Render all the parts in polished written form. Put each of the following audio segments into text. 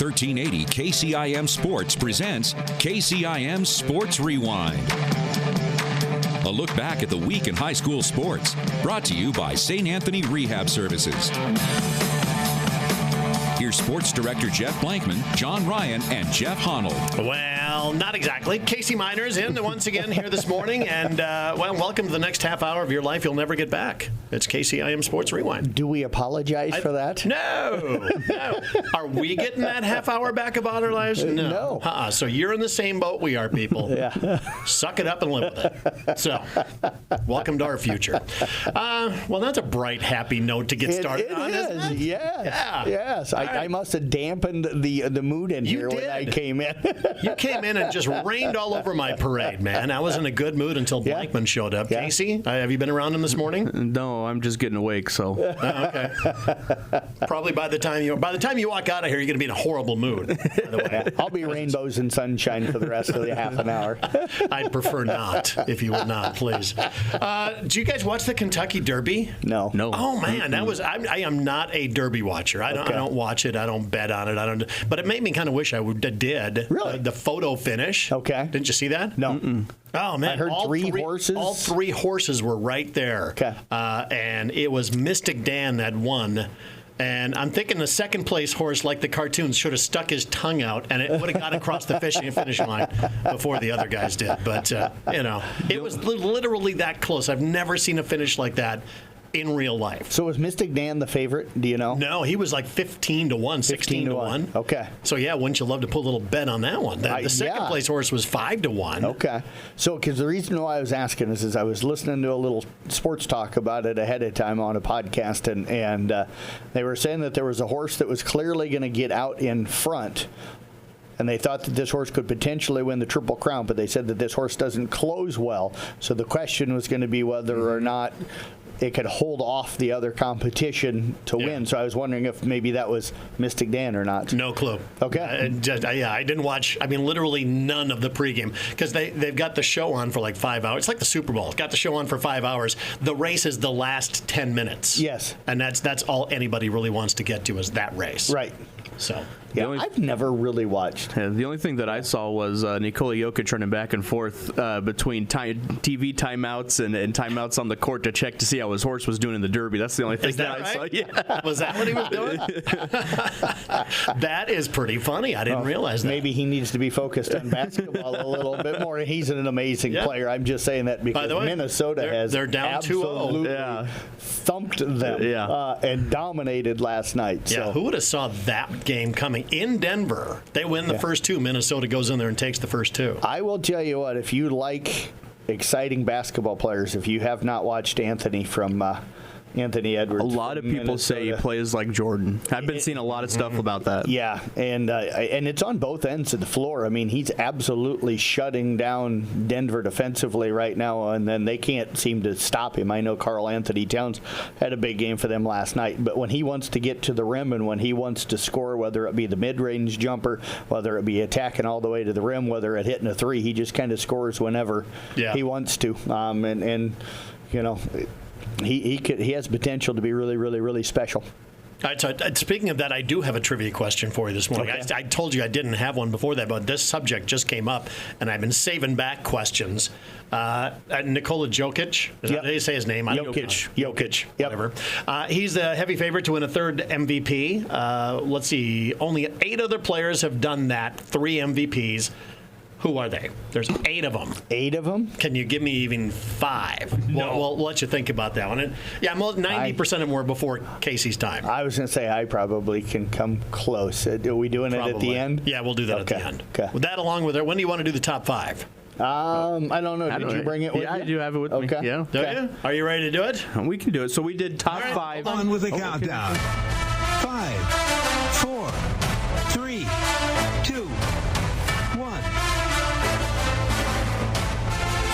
1380 KCIM Sports presents KCIM Sports Rewind. A look back at the week in high school sports. Brought to you by St. Anthony Rehab Services. Here's Sports Director Jeff Blankman, John Ryan, and Jeff Honnold. Well, not exactly. Casey Miner's in once again here this morning, and welcome to the next half hour of your life you'll never get back. It's KCIM Sports Rewind. Do we apologize for that? No. Are we getting that half hour back about our lives? No. So you're in the same boat we are, people. Yeah. Suck it up and live with it. So, welcome to our future. Well, that's a bright, happy note to get started on, isn't it? Yes. I must have dampened the mood in here when I came in. You came in and just rained all over my parade, man. I was in a good mood until Blankman showed up. Yeah. Casey, have you been around him this morning? No, I'm just getting awake. So, okay. Probably by the time you walk out of here, you're going to be in a horrible mood. By the way, yeah, I'll be rainbows and sunshine for the rest of the half an hour. I'd prefer not, if you would not, please. Did you guys watch the Kentucky Derby? No. Oh man, I am not a Derby watcher. I don't watch it. I don't bet on it. But it made me kind of wish I did. Really? The photo finish. Okay. Didn't you see that? No. Oh man, I heard three horses. All three horses were right there. Okay. And it was Mystic Dan that won. And I'm thinking the second place horse, like the cartoons, should have stuck his tongue out, and it would have got across the finish line before the other guys did. But, it was literally that close. I've never seen a finish like that in real life. So was Mystic Dan the favorite? Do you know? No, he was like 15 to 1, 16 to 1. Okay. So, yeah, wouldn't you love to put a little bet on that one? The second place horse was 5 to 1. Okay. So, because the reason why I was asking is I was listening to a little sports talk about it ahead of time on a podcast, and they were saying that there was a horse that was clearly going to get out in front. And they thought that this horse could potentially win the Triple Crown, but they said that this horse doesn't close well. So the question was going to be whether or not it could hold off the other competition to win. So I was wondering if maybe that was Mystic Dan or not. No clue. Okay. I didn't watch, literally none of the pregame, because they've got the show on for like 5 hours. It's like the Super Bowl. It's got the show on for 5 hours. The race is the last 10 minutes. Yes. And that's all anybody really wants to get to is that race. Right. So. Yeah, I've never really watched. Yeah, the only thing that I saw was Nikola Jokic running back and forth between TV timeouts and timeouts on the court to check to see how his horse was doing in the Derby. That's the only thing I saw. Yeah. Was that what he was doing? That is pretty funny. I didn't realize that. Maybe he needs to be focused on basketball a little bit more. He's an amazing player. I'm just saying that because Minnesota they're down absolutely thumped them and dominated last night. Yeah, who would have saw that game coming? In Denver, they win the first two. Minnesota goes in there and takes the first two. I will tell you what, if you like exciting basketball players, if you have not watched Anthony from Anthony Edwards. A lot of people say he plays like Jordan. I've been seeing a lot of stuff about that. Yeah, and it's on both ends of the floor. I mean, he's absolutely shutting down Denver defensively right now, and then they can't seem to stop him. I know Karl Anthony Towns had a big game for them last night, but when he wants to get to the rim and when he wants to score, whether it be the mid-range jumper, whether it be attacking all the way to the rim, whether it hitting a three, he just kind of scores whenever he wants to. He has potential to be really, really, really special. All right, so speaking of that, I do have a trivia question for you this morning. Okay. I told you I didn't have one before that, but this subject just came up, and I've been saving back questions. Nikola Jokic, is that how you say his name? Jokic. Whatever. He's the heavy favorite to win a third MVP. Let's see, only 8 other players have done that, 3 MVPs. Who are they? There's 8 of them. 8 of them? Can you give me even 5? No. We'll let you think about that one. 90% of them were before Casey's time. I was going to say I probably can come close. Are we doing it at the end? Yeah, we'll do that at the end. Okay. With that along with it, when do you want to do the top 5? I don't know. Did you bring it with you? I do have it with me. Yeah. Do you? Are you ready to do it? We can do it. So we did top 5. Hold on with the countdown. 5, 4, 3, 2, 1.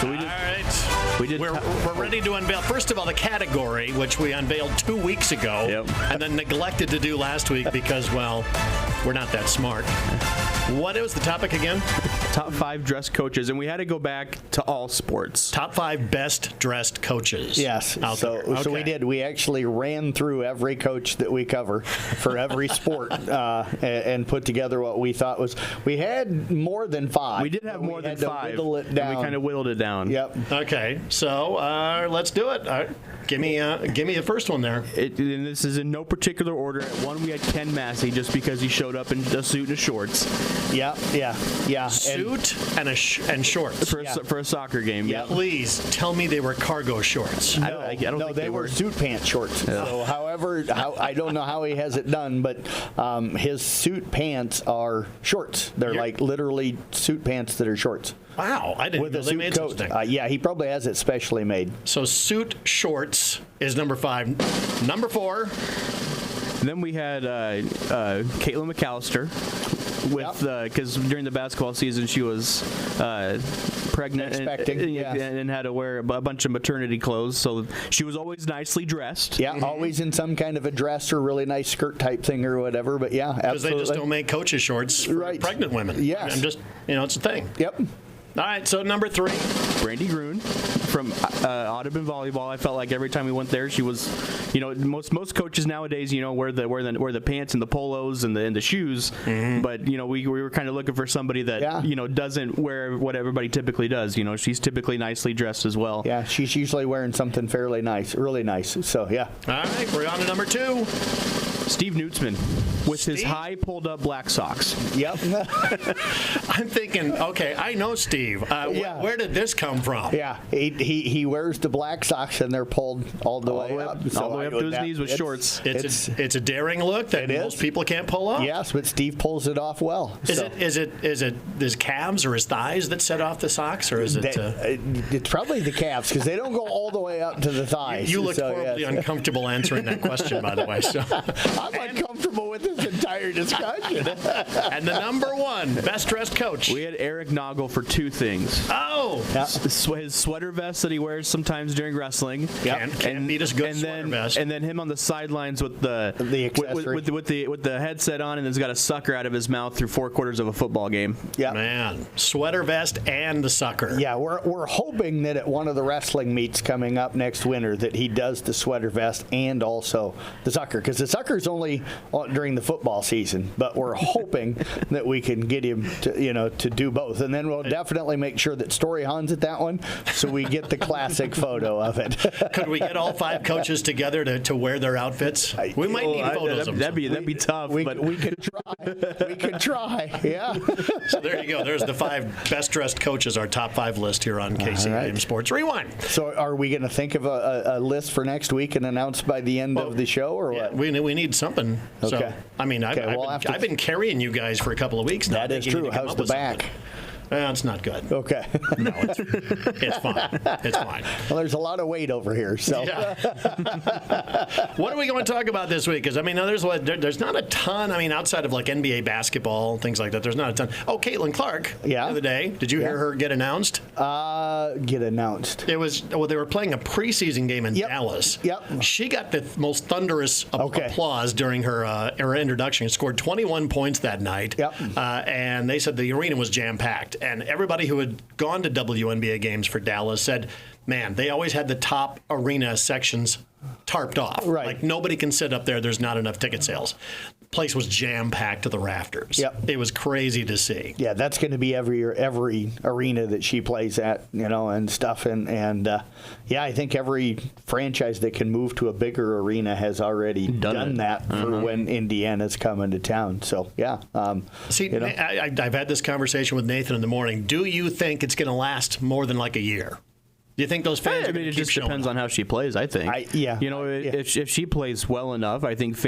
So we're ready to unveil, first of all, the category, which we unveiled 2 weeks ago and then neglected to do last week because, We're not that smart. What was the topic again? Top 5 dress coaches, and we had to go back to all sports. Top 5 best dressed coaches. Yes. So we did. We actually ran through every coach that we cover for every sport and put together what we thought was. We had more than 5. We did have more than 5. Whittle it down. And we kind of whittled it down. Yep. Okay. So let's do it. Give me the first one there. And this is in no particular order. At 1, we had Ken Massey, just because he showed up in a suit and shorts. Yeah. Suit and shorts. For a soccer game. Yeah. Please tell me they were cargo shorts. I don't think they were suit pants shorts. Yeah. So, however, I don't know how he has it done, but his suit pants are shorts. They're like literally suit pants that are shorts. Wow, I didn't know they made such a thing. Yeah, he probably has it specially made. So suit shorts is number 5. Number 4. Then we had Caitlin McAllister. Because during the basketball season she was pregnant and had to wear a bunch of maternity clothes, so she was always nicely dressed. Yeah, always in some kind of a dress or really nice skirt type thing or whatever. But yeah, absolutely. Because they just don't make coaches shorts for pregnant women. Yes, I'm just it's a thing. Yep. All right, so number 3. Brandy Gruen from Audubon Volleyball. I felt like every time we went there, she was, most coaches nowadays, wear the pants and the polos and the shoes. Mm-hmm. But we were kind of looking for somebody that doesn't wear what everybody typically does. She's typically nicely dressed as well. Yeah, she's usually wearing something fairly nice, really nice. So yeah. All right, we're on to number 2. Steve Nutzman with his high pulled up black socks. Yep. I'm thinking, okay, I know Steve. Where did this come from? Yeah, he wears the black socks and they're pulled all the way up. All the way up to his knees with shorts. It's a daring look that most people can't pull off. Yes, but Steve pulls it off well. Is it his calves or his thighs that set off the socks, or is it? It's probably the calves because they don't go all the way up to the thighs. You look horribly uncomfortable answering that question, by the way. So I'm uncomfortable with this entire discussion. And the number 1 best dressed coach. We had Eric Noggle for 2 things. Oh, his sweater vest that he wears sometimes during wrestling. Can't beat his good sweater vest. And then him on the sidelines with the accessory. with the headset on, and has got a sucker out of his mouth through 4 quarters of a football game. Yeah, man, sweater vest and the sucker. Yeah, we're hoping that at one of the wrestling meets coming up next winter that he does the sweater vest and also the sucker, because the sucker's only during the football season, but we're hoping that we can get him to do both, and then we'll definitely make sure that Story Han's at that one, so we get the classic photo of it. Could we get all 5 coaches together to wear their outfits? We might need photos of them. That'd be tough. We could try. We could try. Yeah. So there you go. There's the 5 best dressed coaches. Our top 5 list here on KCIM Sports Rewind. So are we going to think of a list for next week and announce by the end of the show, or what? We need something. Okay. So, I mean, I've been carrying you guys for a couple of weeks now. That is true. How's the back? It's not good. Okay. No, it's fine. It's fine. Well, there's a lot of weight over here. So, what are we going to talk about this week? Because there's not a ton. I mean, outside of like NBA basketball, things like that. There's not a ton. Oh, Caitlin Clark. Yeah. The other day, did you hear her get announced? Get announced. It was they were playing a preseason game in Dallas. Yep. She got the most thunderous applause during her introduction. She scored 21 points that night. Yep. And they said the arena was jam packed. And everybody who had gone to WNBA games for Dallas said, man, they always had the top arena sections tarped off. Right. Like nobody can sit up there. There's not enough ticket sales. Place was jam-packed to the rafters. Yep. It was crazy to see. Yeah, that's going to be every arena that she plays at, and stuff. And I think every franchise that can move to a bigger arena has already done that for when Indiana's coming to town. So, yeah. See, I've had this conversation with Nathan in the morning. Do you think it's going to last more than like a year? Do you think those fans? I mean, it just depends on how she plays. I think. If she plays well enough, I think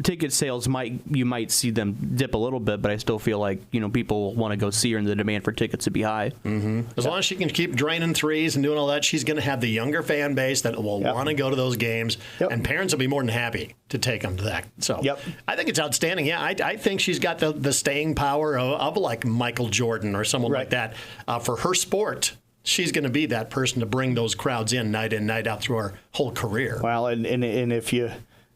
ticket sales you might see them dip a little bit, but I still feel like people want to go see her, and the demand for tickets to be high. Mm-hmm. As long as she can keep draining threes and doing all that, she's going to have the younger fan base that will want to go to those games, and parents will be more than happy to take them to that. So I think it's outstanding. Yeah, I think she's got the staying power of like Michael Jordan or someone like that for her sport. She's going to be that person to bring those crowds in night out through her whole career. Well, and if you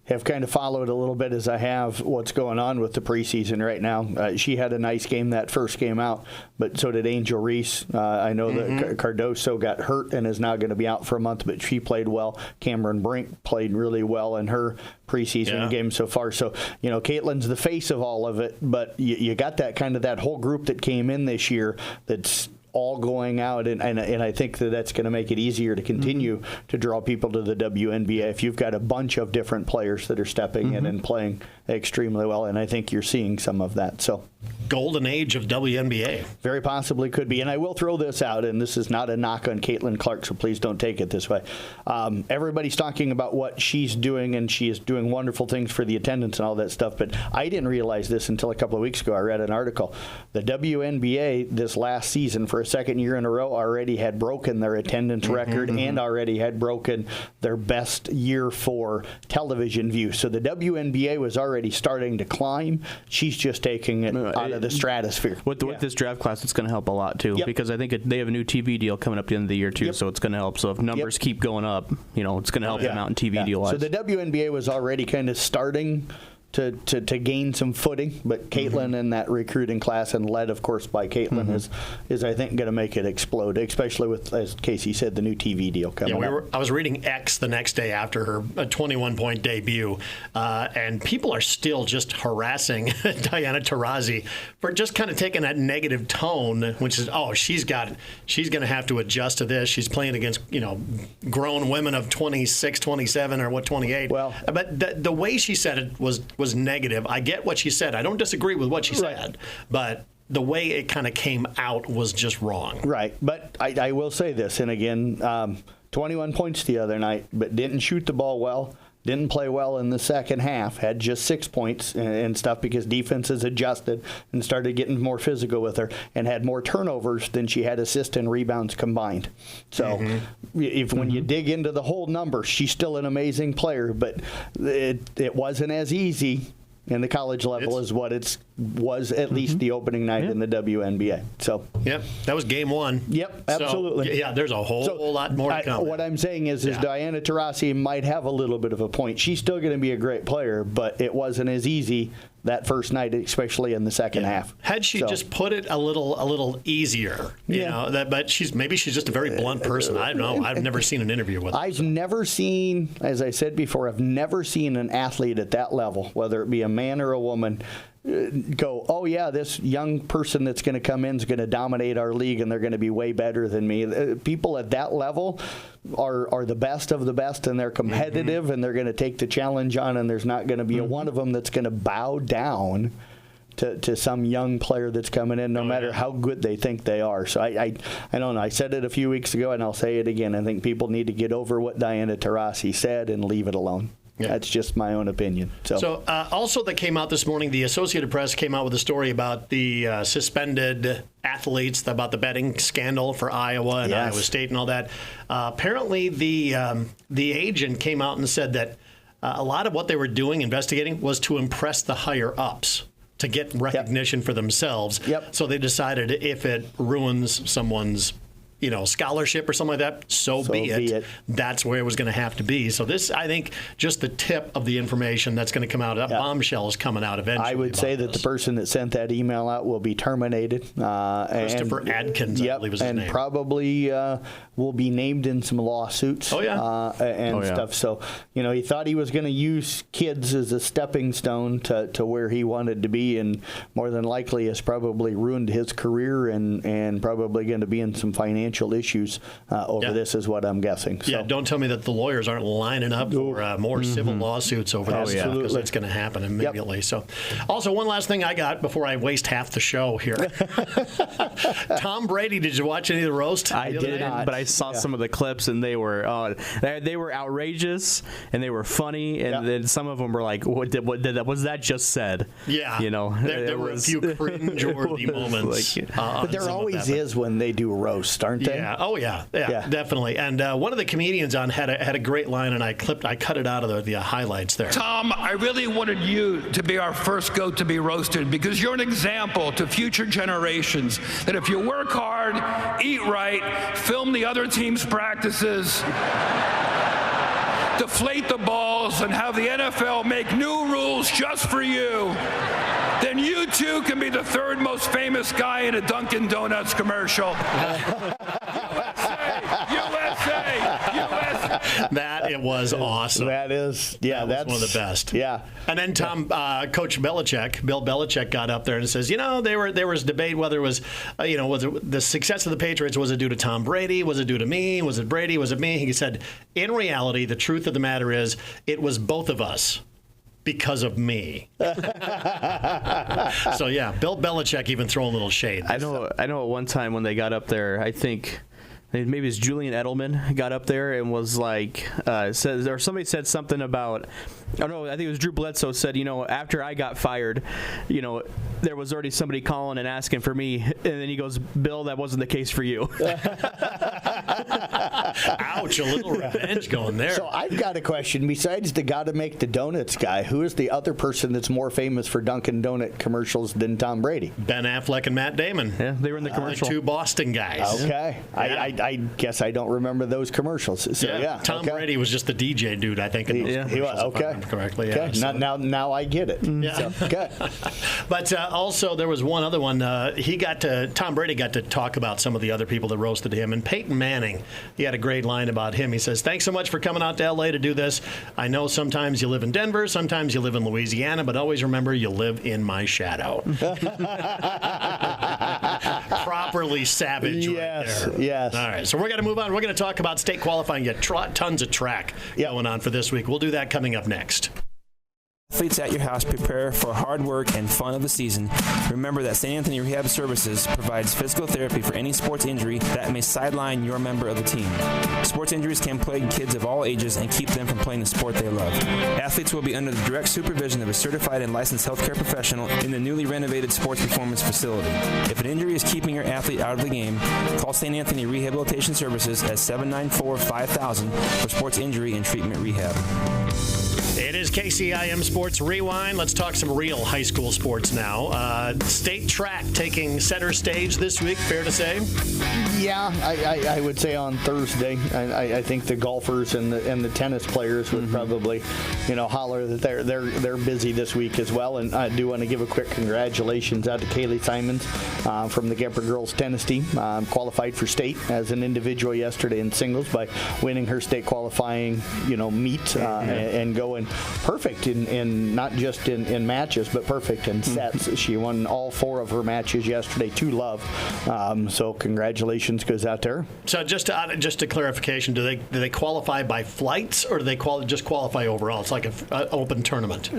have kind of followed a little bit as I have what's going on with the preseason right now. She had a nice game that first game out, but so did Angel Reese. I know that Cardoso got hurt and is now going to be out for a month, but she played well. Cameron Brink played really well in her preseason game so far. So, Caitlin's the face of all of it, but you got that kind of that whole group that came in this year that's all going out, and I think that's going to make it easier to continue to draw people to the WNBA if you've got a bunch of different players that are stepping in and playing extremely well, and I think you're seeing some of that. So, golden age of WNBA. Very possibly could be. And I will throw this out, and this is not a knock on Caitlin Clark, so please don't take it this way. Everybody's talking about what she's doing, and she is doing wonderful things for the attendance and all that stuff, but I didn't realize this until a couple of weeks ago. I read an article. The WNBA this last season, for a second year in a row, already had broken their attendance record and already had broken their best year for television view. So the WNBA was already starting to climb. She's just taking it out of the stratosphere. With this draft class, it's going to help a lot, too, because I think they have a new TV deal coming up at the end of the year, too, so it's going to help. So if numbers keep going up, it's going to help them out in TV deal-wise. So the WNBA was already kind of starting to gain some footing, but Caitlin in that recruiting class, and led, of course, by Caitlin, is I think going to make it explode, especially with, as Casey said, the new TV deal coming up. I was reading X the next day after her 21-point debut, and people are still just harassing Diana Taurasi for just kind of taking that negative tone, which is, she's going to have to adjust to this. She's playing against, grown women of 26, 27, or 28. Well, but the way she said it was negative. I get what she said. I don't disagree with what she said, but the way it kind of came out was just wrong. Right. But I will say this, and again, 21 points the other night, but didn't shoot the ball well, didn't play well in the second half, had just 6 points and stuff because defenses adjusted and started getting more physical with her, and had more turnovers than she had assists and rebounds combined. So when you dig into the whole number, she's still an amazing player, but it wasn't as easy in the college level as what it was at least the opening night in the WNBA. So that was game one. Yep, absolutely. So, there's a whole lot more to come. What I'm saying is Diana Taurasi might have a little bit of a point. She's still going to be a great player, but it wasn't as easy that first night, especially in the second half. Had she just put it a little easier, but she's just a very blunt person. I don't know. I've never seen an interview with her. I've never seen, as I said before, I've never seen an athlete at that level, whether it be a man or a woman, go, this young person that's going to come in is going to dominate our league and they're going to be way better than me. People at that level are the best of the best, and they're competitive and they're going to take the challenge on, and there's not going to be a one of them that's going to bow down to some young player that's coming in, no matter how good they think they are. So I don't know. I said it a few weeks ago, and I'll say it again. I think people need to get over what Diana Taurasi said and leave it alone. Yeah. That's just my own opinion. So also that came out this morning, the Associated Press came out with a story about the suspended athletes, about the betting scandal for Iowa and Iowa State and all that. Apparently the agent came out and said that a lot of what they were doing, investigating, was to impress the higher-ups, to get recognition for themselves. So they decided if it ruins someone's scholarship or something like that, so be it. That's where it was going to have to be. So this, I think, just the tip of the information that's going to come out. That bombshell is coming out eventually. I would say that the person that sent that email out will be terminated. Christopher Adkins, I believe was his name. And probably will be named in some lawsuits. Stuff. So, he thought he was going to use kids as a stepping stone to where he wanted to be, and more than likely has probably ruined his career and probably going to be in some financial issues over this, is what I'm guessing. So. Don't tell me that the lawyers aren't lining up for more civil lawsuits over this, because it's going to happen immediately. So, also, one last thing I got before I waste half the show here. Tom Brady, did you watch any of the roast? I did not, but I saw some of the clips, and they were outrageous, and they were funny, and then some of them were like, was that just said? Yeah. There were a few cringe-worthy moments. But there always is when they do roast, aren't they? Yeah. Oh, yeah, definitely. And one of the comedians on had a great line, and I cut it out of the highlights there. Tom, I really wanted you to be our first goat to be roasted, because you're an example to future generations that if you work hard, eat right, film the other team's practices, deflate the balls and have the NFL make new rules just for you, then you too can be the third most famous guy in a Dunkin' Donuts commercial. USA. That it was awesome. That is, yeah, that's one of the best. Yeah. And then Coach Bill Belichick got up there and says, there was debate whether it was, was it the success of the Patriots, was it due to Tom Brady? Was it due to me? Was it Brady? Was it me? He said, in reality, the truth of the matter is it was both of us. Because of me. So yeah, Bill Belichick even throwing a little shade. I know at one time when they got up there, I think maybe it was Julian Edelman got up there and was like, somebody said something about, I think it was Drew Bledsoe said, after I got fired, there was already somebody calling and asking for me. And then he goes, Bill, that wasn't the case for you. Ouch, a little revenge going there. So I've got a question. Besides the gotta make the donuts guy, who is the other person that's more famous for Dunkin' Donut commercials than Tom Brady? Ben Affleck and Matt Damon. Yeah, they were in the commercial. The two Boston guys. Okay. Yeah. I guess I don't remember those commercials. So yeah. Tom Brady was just the DJ dude, I think. In those he was. Okay. Correctly. Okay. Yeah. So. Now I get it. Yeah. So, okay. But also there was one other one. Tom Brady got to talk about some of the other people that roasted him. And Peyton Manning, he had a great line about him. He says, "Thanks so much for coming out to L.A. to do this. I know sometimes you live in Denver, sometimes you live in Louisiana, but always remember you live in my shadow." Properly savage right there. Yes. All right, so we're going to move on. We're going to talk about state qualifying. You got tons of track going on for this week. We'll do that coming up next. Athletes at your house prepare for hard work and fun of the season. Remember that St. Anthony Rehab Services provides physical therapy for any sports injury that may sideline your member of the team. Sports injuries can plague kids of all ages and keep them from playing the sport they love. Athletes will be under the direct supervision of a certified and licensed healthcare professional in the newly renovated sports performance facility. If an injury is keeping your athlete out of the game, call St. Anthony Rehabilitation Services at 794-5000 for sports injury and treatment rehab. It is KCIM Sports Rewind. Let's talk some real high school sports now. State track taking center stage this week, fair to say? Yeah, I would say on Thursday. I think the golfers and the tennis players would probably, holler that they're busy this week as well. And I do want to give a quick congratulations out to Kaylee Simons from the Gepper girls tennis team. Qualified for state as an individual yesterday in singles by winning her state qualifying, meet and going perfect in not just in matches, but perfect in sets. She won all 4 of her matches yesterday to love. So congratulations goes out there. So just a clarification, do they qualify by flights or do they just qualify overall? It's like an open tournament.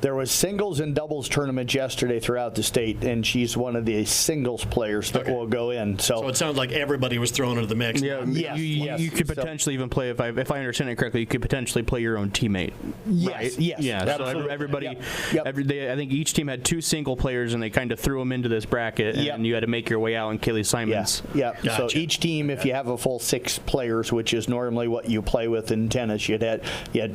There was singles and doubles tournaments yesterday throughout the state, and she's one of the singles players that will go in. So it sounds like everybody was thrown into the mix. Yeah, you could potentially even play, if I understand it correctly, you could potentially play your own teammate. Yes, right? yes. Yeah, Absolutely. So everybody, Yep. every day, I think each team had 2 single players, and they kind of threw them into this bracket, and you had to make your way out, and Kaylee Simons. Yeah. Gotcha. So each team, if you have a full 6 players, which is normally what you play with in tennis, you had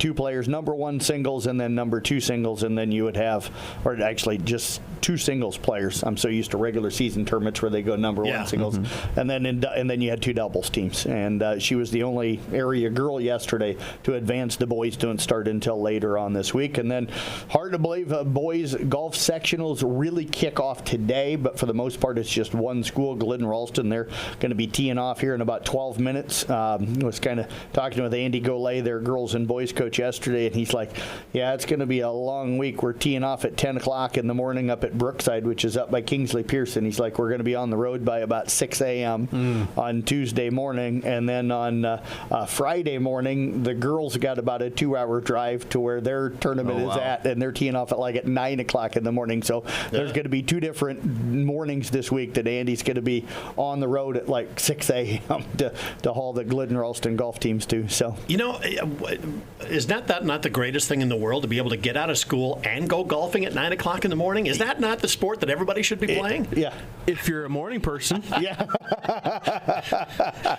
2 players, number 1 singles, and then number 2 singles, and then you would have, or actually just 2 singles players. I'm so used to regular season tournaments where they go number 1 singles, and then you had 2 doubles teams. And she was the only area girl yesterday to advance. The boys don't start until later on this week. And then hard to believe, boys golf sectionals really kick off today, but for the most part it's just one school, Glidden Ralston. They're going to be teeing off here in about 12 minutes. I was kind of talking with Andy Golay, their girls and boys coach, yesterday, and he's like, yeah, it's going to be a long week. We're teeing off at 10 o'clock in the morning up at Brookside, which is up by Kingsley Pearson. He's like, we're going to be on the road by about 6 a.m. on Tuesday morning, and then on Friday morning the girls got about a 2-hour drive to where their tournament is at, and they're teeing off at 9 o'clock in the morning. So there's going to be 2 different mornings this week that Andy's going to be on the road at 6 a.m. to haul the Glidden Ralston golf teams to. So is that not the greatest thing in the world, to be able to get out of school and go golfing at 9 o'clock in the morning? Is that that not the sport that everybody should be playing? Yeah. If you're a morning person. Yeah.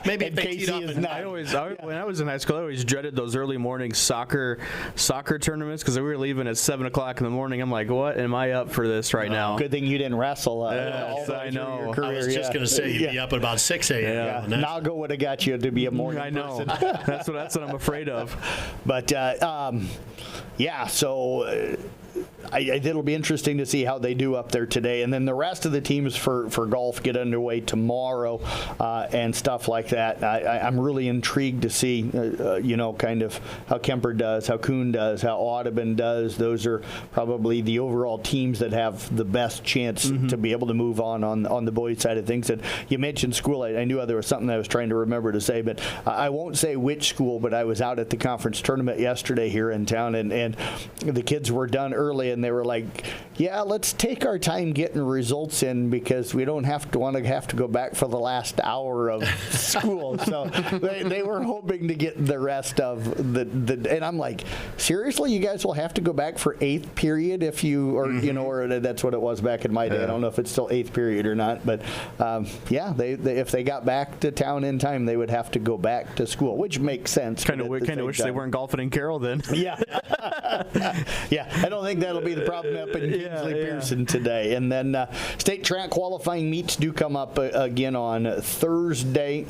Maybe if they teed up is and not. When I was in high school, I always dreaded those early morning soccer tournaments because we were leaving at 7 o'clock in the morning. I'm like, what am I up for this right now? Good thing you didn't wrestle. Yes, I know. I was just going to say you'd be up at about 6 a.m. Yeah. Nago would have got you to be a morning I know. person. That's what I'm afraid of. But yeah, so it'll be interesting to see how they do up there today, and then the rest of the teams for golf get underway tomorrow and stuff like that. I'm really intrigued to see, kind of how Kemper does, how Kuhn does, how Audubon does. Those are probably the overall teams that have the best chance to be able to move on the boys' side of things. And you mentioned school. I knew there was something I was trying to remember to say, but I won't say which school, but I was out at the conference tournament yesterday here in town, and the kids were done early, and they were like, yeah, let's take our time getting results in because we don't have to go back for the last hour of school. So they were hoping to get the rest of the and I'm like, seriously, you guys will have to go back for 8th period if you, or or that's what it was back in my day. I don't know if it's still 8th period or not, but yeah, they if they got back to town in time, they would have to go back to school, which makes sense. Kind of wish they weren't golfing in Carroll then. Yeah. Yeah, I don't think that'll be the problem up in Kingsley Pearson today. And then state track qualifying meets do come up again on Thursday.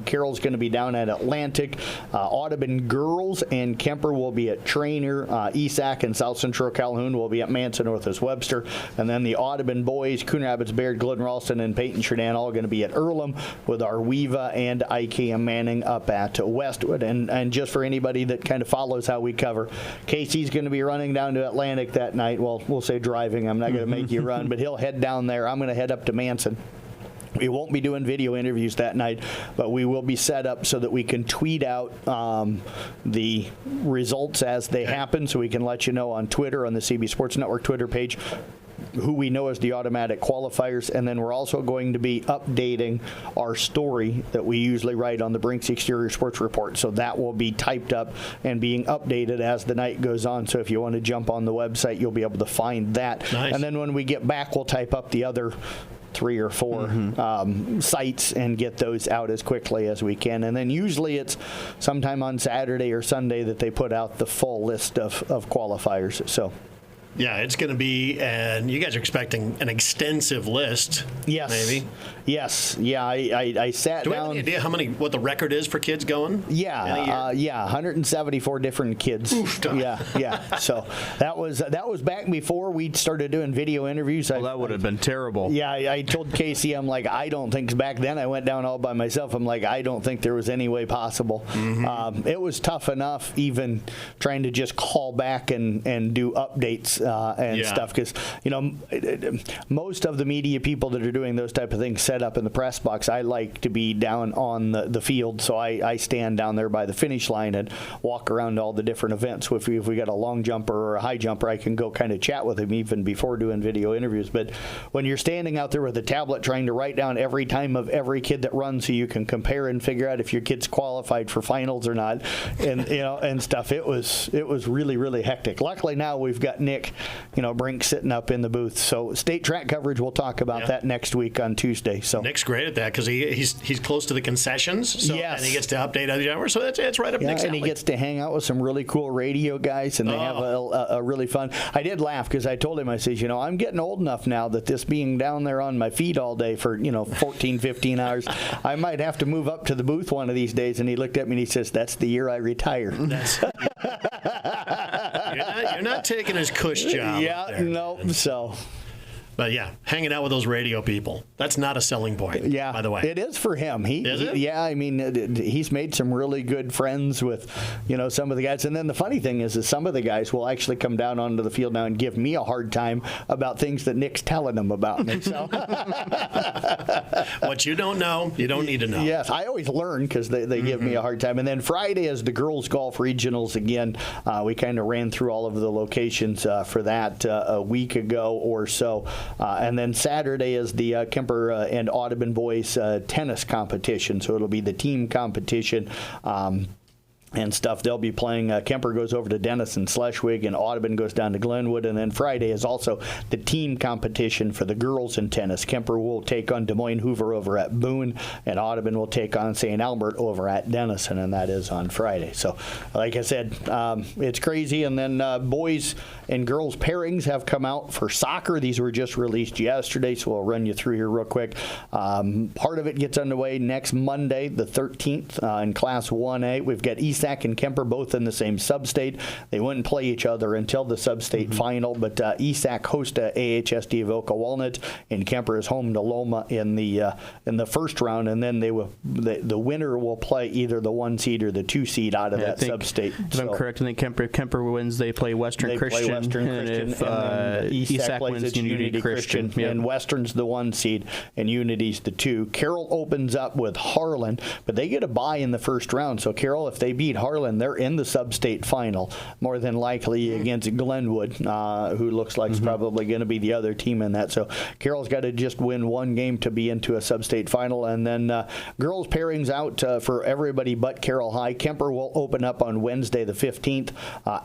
Carroll's going to be down at Atlantic. Audubon girls and Kemper will be at Trainer. ESAC and South Central Calhoun will be at Manson, Northwest Webster. And then the Audubon boys, Coon Rapids, Baird, Glidden, Ralston, and Peyton Sheridan all going to be at Earlham, with Arweva and IKM Manning up at Westwood. And just for anybody that kind of follows how we cover, Casey's going to be running down to Atlantic that night. Well, we'll say driving. I'm not going to make you run, but he'll head down there. I'm going to head up to Manson. We won't be doing video interviews that night, but we will be set up so that we can tweet out the results as they happen, so we can let you know on Twitter, on the CB Sports Network Twitter page, who we know as the automatic qualifiers. And then we're also going to be updating our story that we usually write on the Brinks Exterior Sports Report. So that will be typed up and being updated as the night goes on. So if you want to jump on the website, you'll be able to find that. Nice. And then when we get back, we'll type up the other 3 or 4 sites and get those out as quickly as we can. And then usually it's sometime on Saturday or Sunday that they put out the full list of qualifiers. So yeah, it's going to be, and you guys are expecting an extensive list. Yes. Maybe. Yes. Yeah. I sat Do we down. have any idea what the record is for kids going? Yeah. 174 different kids. Oof, yeah. So that was back before we started doing video interviews. Well, that would have been terrible. Yeah. I told Casey, I'm like, I don't think, back then I went down all by myself. I'm like, I don't think there was any way possible. It was tough enough even trying to just call back and do updates and stuff, because most of the media people that are doing those type of things set up in the press box. I like to be down on the field, so I stand down there by the finish line and walk around all the different events. So if we got a long jumper or a high jumper, I can go kind of chat with him even before doing video interviews. But when you're standing out there with a tablet trying to write down every time of every kid that runs, so you can compare and figure out if your kid's qualified for finals or not, and and stuff, it was really, really hectic. Luckily now we've got Nick Brink sitting up in the booth. So state track coverage, we'll talk about that next week on Tuesday. So Nick's great at that because he's close to the concessions. So, yes. And he gets to update every hour. So it's right up Nick's and alley. he gets to hang out with some really cool radio guys, and they have a really fun. I did laugh because I told him, I says, I'm getting old enough now that this being down there on my feet all day for 14, 15 hours, I might have to move up to the booth one of these days. And he looked at me and he says, "That's the year I retire." You're not taking his cush job. Yeah, no. So. But yeah, hanging out with those radio people, that's not a selling point. Yeah, by the way, it is for him. Is it? Yeah, I mean, he's made some really good friends with, some of the guys. And then the funny thing is some of the guys will actually come down onto the field now and give me a hard time about things that Nick's telling them about me. So. What you don't know, you don't need to know. Yes, I always learn because they give me a hard time. And then Friday is the girls golf regionals again. We kind of ran through all of the locations for that a week ago or so. And then Saturday is the Kemper and Audubon boys tennis competition. So it'll be the team competition. and stuff. They'll be playing. Kemper goes over to Denison, Schleswig, and Audubon goes down to Glenwood. And then Friday is also the team competition for the girls in tennis. Kemper will take on Des Moines Hoover over at Boone, and Audubon will take on St. Albert over at Denison, and that is on Friday. So, like I said, it's crazy. And then boys and girls pairings have come out for soccer. These were just released yesterday, so we'll run you through here real quick. Part of it gets underway next Monday, the 13th, in Class 1A. We've got ESAC and Kemper both in the same sub-state. They wouldn't play each other until the sub-state final, but ESAC hosts AHSD Avoca Walnut, and Kemper is home to Loma in the first round, and then the winner will play either the 1 seed or the 2 seed out of that sub-state. If I'm correct, I think Kemper wins, they play Western Christian. And if ESAC wins, Unity Christian. Yep. And Western's the 1 seed, and Unity's the 2. Carroll opens up with Harlan, but they get a bye in the first round. So Carroll, if they beat Harlan, they're in the sub-state final, more than likely against Glenwood, who looks like it's probably going to be the other team in that. So Carroll's got to just win 1 game to be into a sub-state final. And then girls pairings out for everybody but Carroll High. Kemper will open up on Wednesday the 15th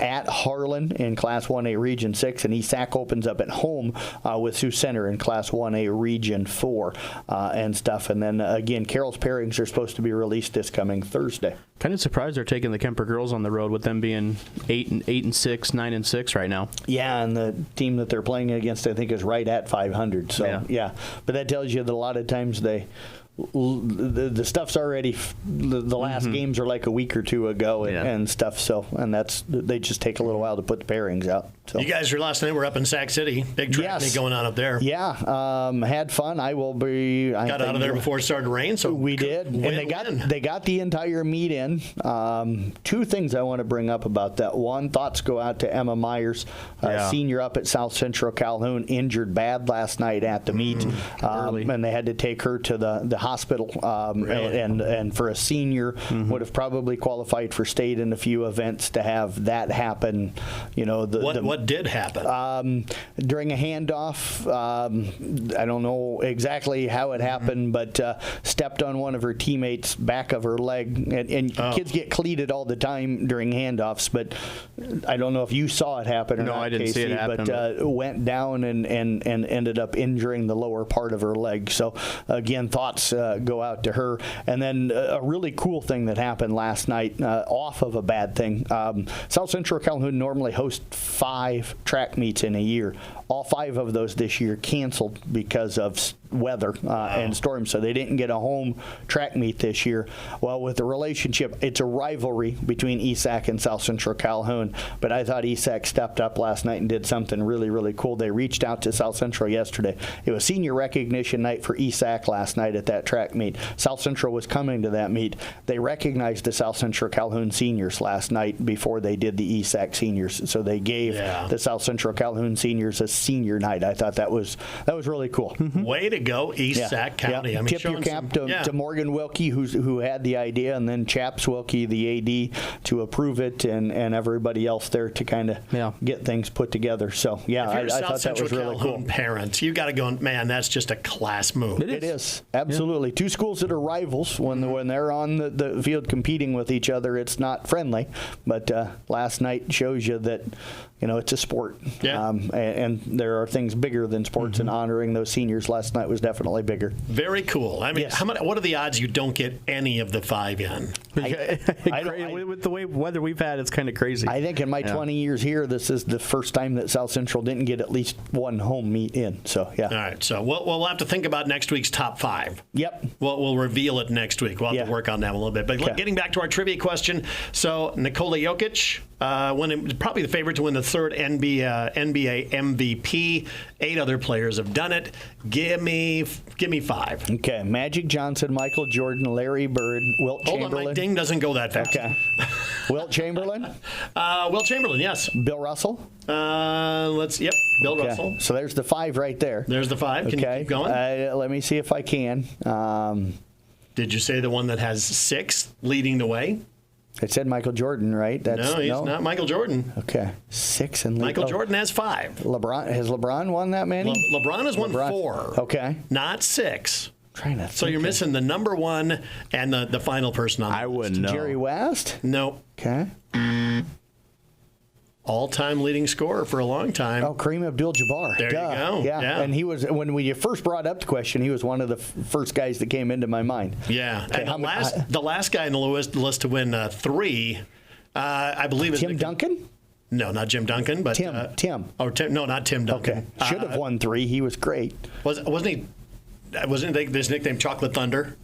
at Harlan in Class 1A Region 6, and ESAC opens up at home with Sioux Center in Class 1A Region 4 and stuff. And then again, Carroll's pairings are supposed to be released this coming Thursday. Kind of surprised they're taking the Kemper girls on the road with them being 8-6, 9-6 right now. Yeah, and the team that they're playing against, I think, is right at 500. So yeah, but that tells you that a lot of times the stuff's already the last games are like a week or two ago and stuff. So they just take a little while to put the pairings out. So you guys last night were up in Sac City, big track meet going on up there. Yeah, had fun. I will be. Got out of there before it started to rain, so we did, and they got the entire meet in. 2 things I want to bring up about that. One, thoughts go out to Emma Myers, senior up at South Central Calhoun, injured bad last night at the meet, and they had to take her to the hospital. Really? And for a senior, would have probably qualified for state in a few events to have that happen. You know, what did happen? During a handoff, I don't know exactly how it happened, but stepped on one of her teammates' back of her leg. And kids get cleated all the time during handoffs, but I don't know if you saw it happen or not. No, I didn't see it happen. But went down and ended up injuring the lower part of her leg. So, again, thoughts go out to her. And then a really cool thing that happened last night, off of a bad thing. South Central Calhoun normally hosts 5 track meets in a year. All 5 of those this year canceled because of weather and storms, so they didn't get a home track meet this year. Well, with the relationship, it's a rivalry between ESAC and South Central Calhoun, but I thought ESAC stepped up last night and did something really, really cool. They reached out to South Central yesterday. It was senior recognition night for ESAC last night at that track meet. South Central was coming to that meet. They recognized the South Central Calhoun seniors last night before they did the ESAC seniors, so they gave the South Central Calhoun seniors a senior night. I thought that was really cool. Way to go, East Sac County. I mean, tip your cap to Morgan Wilkie, who had the idea, and then Chaps Wilkie, the AD, to approve it, and everybody else there to kind of get things put together. So I thought that was really cool. Parents, you got to go. Man, that's just a class move. It is absolutely 2 schools that are rivals when they're on the field competing with each other. It's not friendly, but last night shows you that. You know, it's a sport, and there are things bigger than sports, and honoring those seniors last night was definitely bigger. Very cool. I mean, what are the odds you don't get any of the 5 in? With the way weather we've had, it's kind of crazy. I think in my 20 years here, this is the first time that South Central didn't get at least 1 home meet in. So, All right. So we'll have to think about next week's top 5. Yep. We'll reveal it next week. We'll have to work on that a little bit. But getting back to our trivia question, so Nikola Jokic, probably the favorite to win the 3rd NBA MVP. 8 other players have done it. Give me 5. Okay. Magic Johnson, Michael Jordan, Larry Bird, Wilt Chamberlain. Hold on, my ding doesn't go that fast. Okay. Wilt Chamberlain? Wilt Chamberlain, yes. Bill Russell? Bill Russell. So there's the 5 right there. There's the 5. Can you keep going? Let me see if I can. Did you say the one that has 6 leading the way? It said Michael Jordan, right? No, he's not Michael Jordan. Okay. 6 and Michael Jordan has 5. LeBron has LeBron won that many? LeBron has won 4. Okay. Not 6. Trying to. So you're missing the number one and the final person on the I list. wouldn't know. Jerry West. No. Okay. All-time leading scorer for a long time. Oh, Kareem Abdul-Jabbar. There you go. Yeah. And he was, when you first brought up the question, he was one of the first guys that came into my mind. Yeah. Okay, And the last guy on the list to win 3, I believe is Tim Duncan? No, not Jim Duncan, but Tim. Oh, Tim. No, not Tim Duncan. Okay. Should have won 3. He was great. Wasn't he? Wasn't his nickname Chocolate Thunder?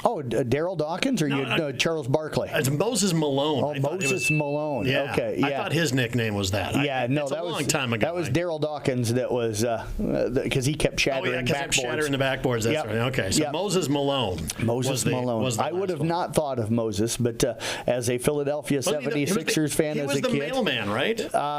Oh, Daryl Dawkins or Charles Barkley? It's Moses Malone. Oh, Moses Malone. Yeah. Okay. Yeah. I thought his nickname was that. It's a long time ago. That was Daryl Dawkins. That was because he kept shattering backboards. Shattering the backboards. That's right. Okay. So Moses Malone. Malone. I would have not thought of Moses, but as a Philadelphia 76ers fan as a kid, he was the mailman, right?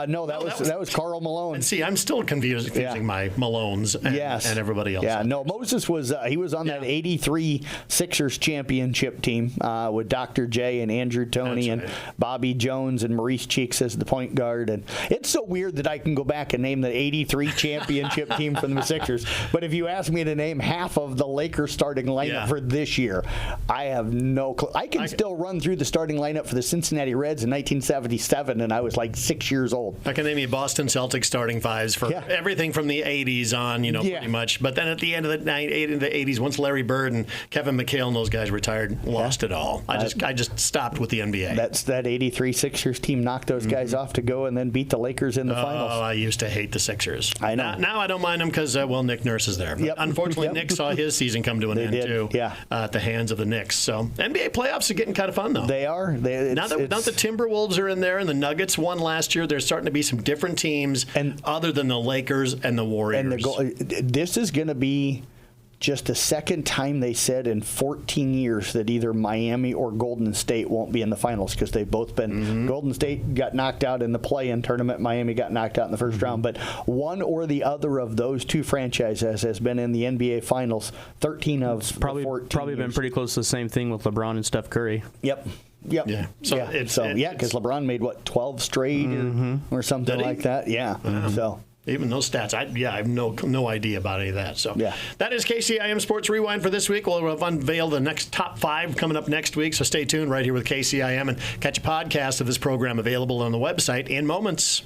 No, that was Karl Malone. And see, I'm still confusing my Malones and everybody else. Yeah. No, Moses was he was on that '83 Sixers championship team with Dr. J and Andrew Toney and Bobby Jones and Maurice Cheeks as the point guard. And it's so weird that I can go back and name the '83 championship team from the Sixers. But if you ask me to name half of the Lakers starting lineup for this year, I have no clue. I can still run through the starting lineup for the Cincinnati Reds in 1977, and I was like 6 years old. I can name you Boston Celtics starting fives for everything from the 80s on, pretty much. But then at the end of the 80s, once Larry Bird and Kevin McHale and those guys retired, lost it all. I just stopped with the NBA. That's that '83 Sixers team knocked those guys off to go and then beat the Lakers in the finals. Oh, I used to hate the Sixers. I know. Now I don't mind them because Nick Nurse is there. But unfortunately, Nick saw his season come to an end too. Yeah. At the hands of the Knicks. So NBA playoffs are getting kind of fun though. They are. Now that the Timberwolves are in there and the Nuggets won last year, there's starting to be some different teams other than the Lakers and the Warriors. This is going to be just the second time they said in 14 years that either Miami or Golden State won't be in the finals because they've both been. Golden State got knocked out in the play-in tournament. Miami got knocked out in the first round. But one or the other of those two franchises has been in the NBA finals 13 of 14 probably years. Been pretty close to the same thing with LeBron and Steph Curry. Yep. Yeah. Because LeBron made 12 straight or something like that. Yeah. So. Even those stats, I have no idea about any of that. So that is KCIM Sports Rewind for this week. We'll unveil the next top 5 coming up next week. So stay tuned right here with KCIM and catch a podcast of this program available on the website in moments.